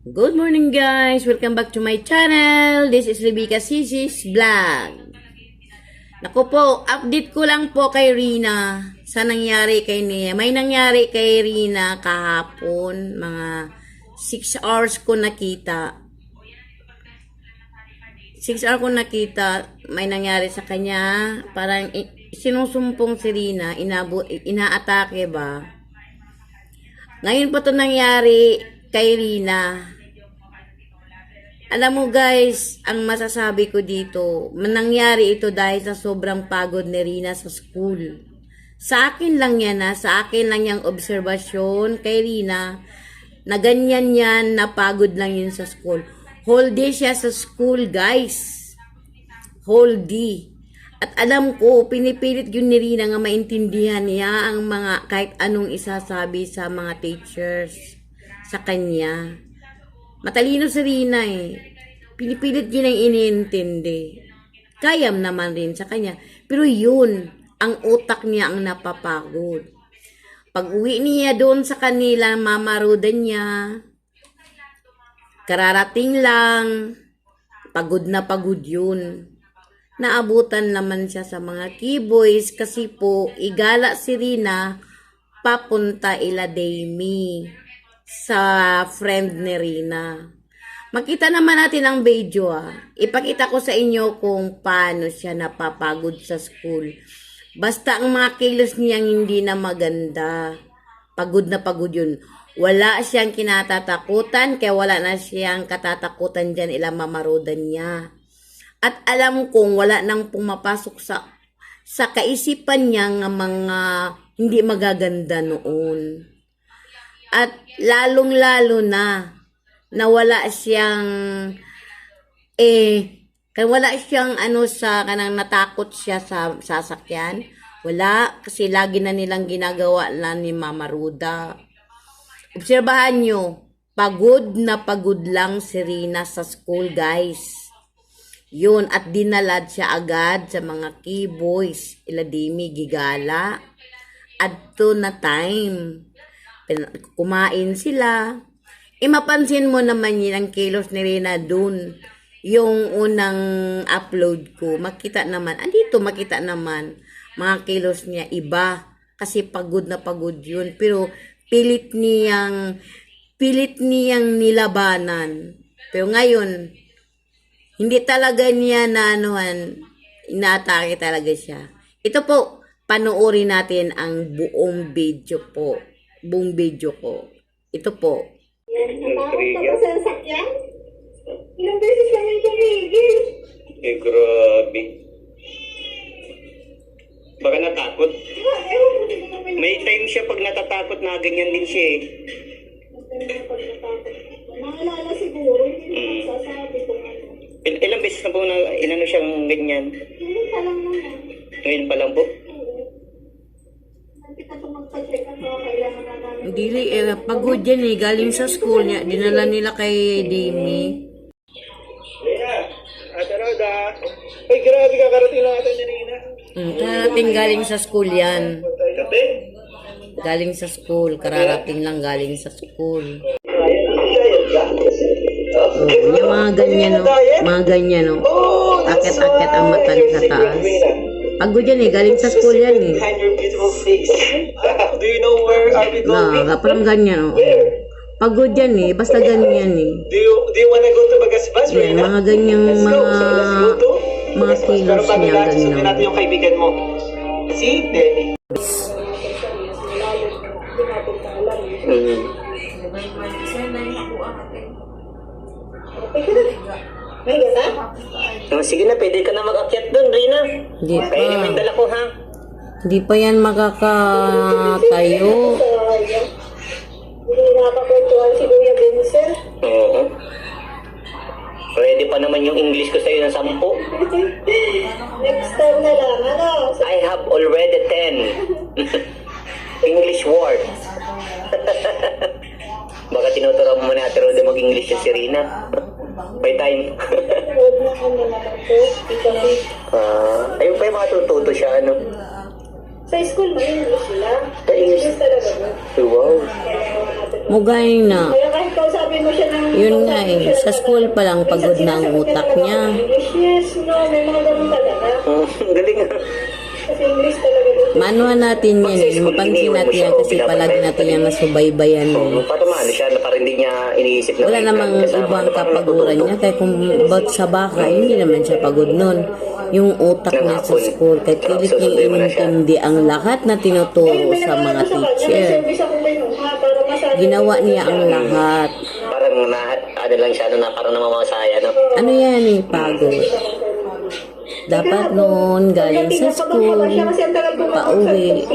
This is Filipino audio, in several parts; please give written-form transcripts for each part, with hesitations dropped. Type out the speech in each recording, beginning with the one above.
Good morning guys! Welcome back to my channel. This is Rebecca Sisi's Vlog. Naku po, update ko lang po kay Rina sa nangyari kay Nia. May nangyari kay Rina kahapon, mga 6 hours ko nakita. 6 hours ko nakita, may nangyari sa kanya. Parang sinusumpong si Rina, inaatake ba? Ngayon po ito nangyari kay Rina. Alam mo guys, ang masasabi ko dito, nangyari ito dahil sa sobrang pagod ni Rina sa school. Sa akin lang yan sa akin lang yung obserbasyon kay Rina, na ganyan yan, napagod lang yun sa school. Whole day siya sa school guys. Whole day. At alam ko, pinipilit yun ni Rina nga maintindihan niya ang mga kahit anong isasabi sa mga teachers sa kanya. Matalino si Rina Pinipilit yun ang iniintindi. Kayam naman rin sa kanya. Pero yun, ang utak niya ang napapagod. Pag uwi niya doon sa kanila, mamarudan niya. Kararating lang. Pagod na pagod yun. Naabutan naman siya sa mga keyboys kasi po, igala si Rina papunta ila Dami sa friend ni Rina. Makita naman natin ang video Ipakita ko sa inyo kung paano siya napapagod sa school. Basta ang mga kilos niyang hindi na maganda. Pagod na pagod yun. Wala siyang kinatatakutan, kaya wala na siyang katatakutan dyan ila mamarodan niya. At alam kong wala nang pumapasok sa kaisipan niya ng mga hindi magaganda noon. At lalong-lalo na wala siyang kanang natakot siya sa sasakyan. Wala, kasi lagi na nilang ginagawa na ni Mama Ruda. Obserbahan nyo, pagod na pagod lang si Rina sa school guys. Yun, at dinalad siya agad sa mga keyboys, iladimi, gigala. At to na time. Kumain sila. Mapansin mo naman yun ang kilos ni Rina dun. Yung unang upload ko, makita naman. Andito makita naman. Mga kilos niya iba. Kasi pagod na pagod yun. Pero pilit niyang nilabanan. Pero ngayon, hindi talaga niya inaatake talaga siya. Ito po, panoorin natin ang buong video po. Buong video ko. Ito po. Natakot ka pa sa sasakyan? Ilang beses kami tumigil. Grabe. Baka natakot. May time siya pag natatakot na ganyan din siya Naalala siguro, hindi na sasabi kung ano. Ilang beses na po na inano siyang ganyan? Hindi pa lang naman. Ngayon pa lang po? Hindi ka magpa-check up ako, kailangan na namin. Dili, pagod yan galing sa school niya. Dinala nila kay Dami. Rina! Ate Roda! Ay, grabe ka, karating lang ata ni Rina. Kararating galing sa school yan. Kape? Galing sa school. Kararating lang galing sa school. Yung mga ganyan, Mga ganyan, Akit-akit ang mata sa taas. Pagod yan galing sa school yan Behind your beautiful face. Do you know where are we going? Parang ganyan, Pagod yan basta ganyan Do you wanna go to Bagasbas, Yan, Rina? mga ganyang Let's go. So let's go to mga Bagasbas. kilos Pero bago niya, lahat, susundin ganyan. natin yung kaibigan mo. Si Denny. May gata? Sige na, pwede ka na mag-akyat dun, Rina. Hindi pa. Kaya naman dala ko, ha? Hindi pa yan makakatayo. Hindi nakakakwentuhan si Kuya Vincent. Oo. Ready pa naman yung English ko sa'yo ng 10. Next time na lang, ano? I have already 10 English words. Baka tinuturo mo muna Ate Roda mag-English si Rina. May time. Huwag na kami naman po. Ayun pa yung matututo siya, ano? Sa school, mag-English sila. Sa English. English talaga ba? Wow. Mugay na. Kaya kahit kausapin mo siya ng... Yun nga eh, sa school pa lang pagod na ang utak niya. Yes, no, may mga ganun talaga. Galing ah. Kasi English talaga doon. Manuhan natin yan eh. Mapansin natin yan kasi palagi natin yan nasubaybayan eh. Patamali siya na parang hindi niya iniisip na Wala namang ibang kapaguran niya. Kaya kung ba't sa baka, hindi naman siya pagod nun. Yung utak niya sa school. Kaya pilit niyang inintindi ang lahat na tinuturo sa mga teacher. Service ako may ha, para masabi. Ginawa niya ang lahat. Parang ano lang siya, na parang namamasaya, no? Ano yan eh, pagod. Dapat noon, galing sa school, pauwi,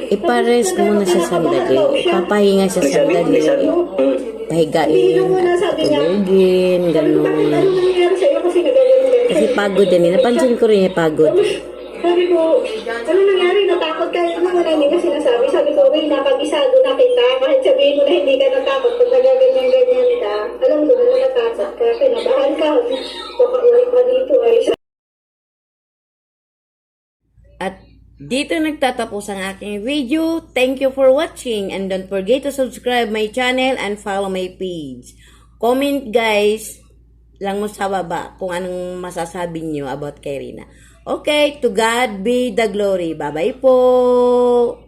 iparest muna siya sandali. Ipapahinga siya sandali. Pahigain, tulugin, ganun. Kasi pagod din eh. Napansin ko rin eh, pagod. Sabi ko, ano nangyari? Natakot ka rin naman, hindi ka sinasabi. Sabi ko, may napag-isado na kita. Kahit sabihin mo na hindi ka natakot, pag nagaganyan-ganyan ka, alam ko na natakot ka, kinabahan ka. Baka ulit pa dito ay. At dito nagtatapos ang aking video. Thank you for watching and don't forget to subscribe my channel and follow my page. Comment guys lang mo sa baba kung anong masasabi nyo about kay Rina. Okay, to God be the glory. Bye-bye po!